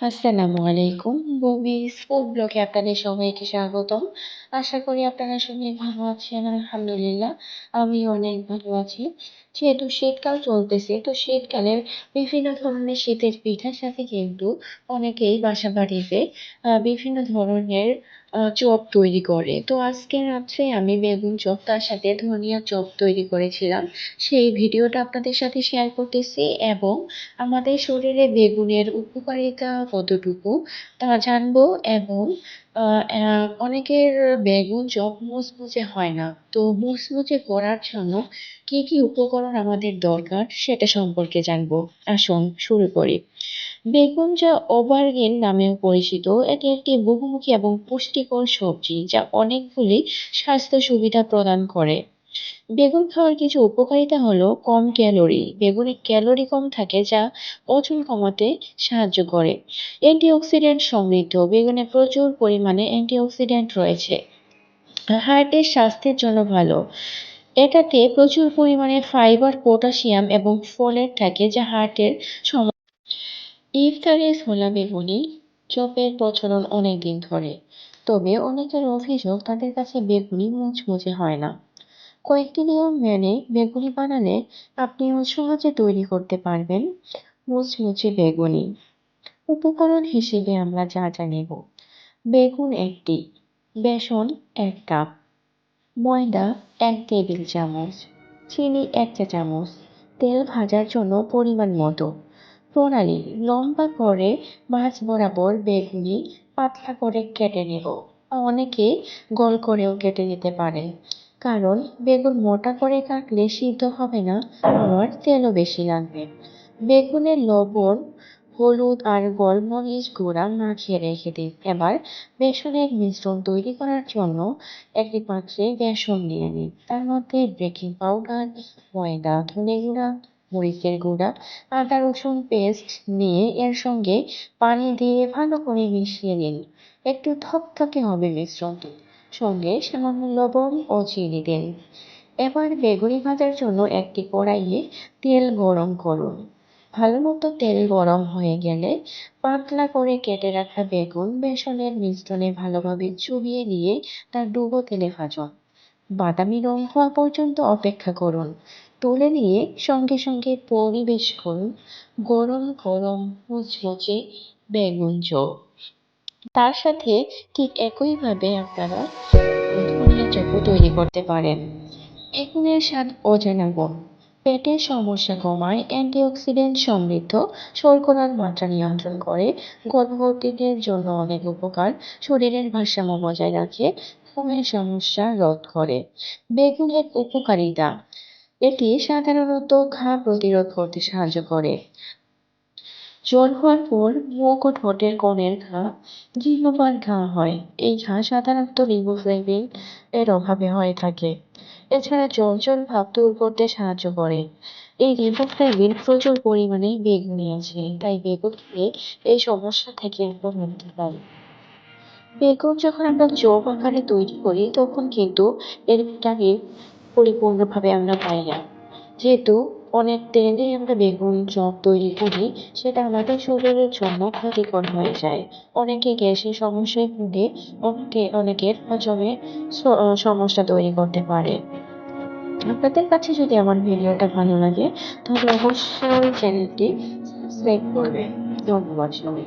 আসসালামু আলাইকুম। ববিস ফুড ব্লগে আপনাদের সবাইকে স্বাগতম। আশা করি আপনারা সবাই ভালো আছেন। আলহামদুলিল্লাহ আমি অনেক ভালো আছি। যেহেতু শীতকাল চলতেছে, তো শীতকালে বিভিন্ন ধরনের শীতের পিঠার সাথে কিন্তু অনেকেই বাসা বাড়িতে বিভিন্ন ধরনের চপ তৈরি করে। তো আজকে রাত্রে আমি বেগুন চপ তার সাথে ধনিয়া চপ তৈরি করেছিলাম। সেই ভিডিওটা আপনাদের সাথে শেয়ার করতেছি এবং আমাদের শরীরে বেগুনের উপকারিতা কতটুকু তা জানবো এবং অনেকের বেগুন চপ মুচমুচে হয় না। তো মুচমুচে করার জন্য কি কি উপকরণ আমাদের দরকার সেটা সম্পর্কে জানবো। আসুন শুরু করি। বেগুন যা অভারগ্রিন নামেও পরিচিত, এটি একটি বহুমুখী এবং পুষ্টিকর সবজি যা অনেকগুলি স্বাস্থ্য সুবিধা প্রদান করে। বেগুন খাওয়ার কিছু উপকারিতা হলো কম ক্যালোরি। বেগুনে ক্যালোরি কম থাকে যা ওজন কমাতে সাহায্য করে। অ্যান্টিঅক্সিডেন্ট সমৃদ্ধ। বেগুনে প্রচুর পরিমাণে অ্যান্টিঅক্সিডেন্ট রয়েছে। হার্টের স্বাস্থ্যের জন্য ভালো। এটাতে প্রচুর পরিমাণে ফাইবার, পটাশিয়াম এবং ফোলেট থাকে যা হার্টের ইফতারে ছোলা বেগুনি চপের প্রচলন অনেকদিন ধরে। তবে অনেকের অভিযোগ তাদের কাছে বেগুনি মুচমুচে হয় না। কয়েকটি নিয়ম মেনে বেগুনি বানালে আপনিও সহজে তৈরি করতে পারবেন মুচমুচে বেগুনি। উপকরণ হিসেবে আমরা যা যা নেব: বেগুন একটি, বেসন 1 কাপ, ময়দা 1 টেবিল চামচ, চিনি 1 চা চামচ, তেল ভাজার জন্য পরিমাণ মতো। প্রণালী: লম্বা করে মাছ বরাবর বেগুনি পাতলা করে কেটে নেব। অনেকে গোল করেও কেটে নিতে পারেন, কারণ বেগুন মোটা করে কাটলে সিদ্ধ হবে না, আবার তেলও বেশি লাগবে। বেগুনে লবণ, হলুদ আর গোলমরিচ গুঁড়া মাখিয়ে রেখে দিন। এবার বেসনের মিশ্রণ তৈরি করার জন্য একটি পাত্রে বেসন নিয়ে নিন। তার মধ্যে বেকিং পাউডার, ময়দা, ধনে গুঁড়া, মরিচের গুঁড়া, আদা রসুন পেস্ট নিয়ে এর সঙ্গে পানি দিয়ে ভালো করে মিশিয়ে নিন। একটু থকথকে হবে মিশ্রণটি। সঙ্গে সামান্য লবণ ও চিনি দিন। এবার বেগুনি ভাজার জন্য একটি কড়াইয়ে তেল গরম করুন। ভালোমতো তেল গরম হয়ে গেলে পাতলা করে কেটে রাখা বেগুন বেসনের মিশ্রণে ভালোভাবে চুবিয়ে দিয়ে তা ডুবো তেলে ভাজুন। বাদামি রং হওয়া পর্যন্ত অপেক্ষা করুন। তুলে নিয়ে সঙ্গে সঙ্গে পরিবেশ করুন গরম গরম মুচমুচে বেগুন চপ। তার সাথে ঠিক একইভাবে আপনারা ধনিয়া চপও তৈরি করতে পারেন। বেগুনের স্বাদ অজানা গুণ। পেটের সমস্যা কমায়, অ্যান্টিঅক্সিডেন্ট সমৃদ্ধ, শর্করার মাত্রা নিয়ন্ত্রণ করে, গর্ভবতীদের জন্য অনেক উপকার, শরীরের ভারসাম্য বজায় রাখে, ঘুমের সমস্যা রোধ করে। বেগুনের উপকারিতা: এটি সাধারণত ঘা প্রতিরোধ করতে সাহায্য করে। জ্বর হওয়ার পর মুখ ও ঠোঁটের কোণের ঘা, জিহ্বার ঘা হয়। এই ঘা সাধারণত রিবোফ্লেভিন এর অভাবে হয়ে থাকে। এছাড়া জ্বর ভাব দূর করতে সাহায্য করে। এই রিবোফ্লেভিন প্রচুর পরিমাণে বেগুনে আছে, তাই বেগুন খেলে এই সমস্যা থেকে আমরা মুক্তি পাই। বেগুন যখন আমরা চপ আকারে তৈরি করি তখন কিন্তু এর ভিটামিন পরিপূর্ণভাবে আমরা পাই না। যেহেতু অনেক তেলে আমরা বেগুন চপ তৈরি করি, সেটা আমাদের শরীরের জন্য ক্ষতিকর হয়ে যায়। অনেকে গ্যাসের সমস্যায় ভুগে, অনেকের হজমে সমস্যা তৈরি করতে পারে। আপনাদের কাছে যদি আমার ভিডিওটা ভালো লাগে তাহলে অবশ্যই চ্যানেলটি সাবস্ক্রাইব করবেন। ধন্যবাদ সবাই।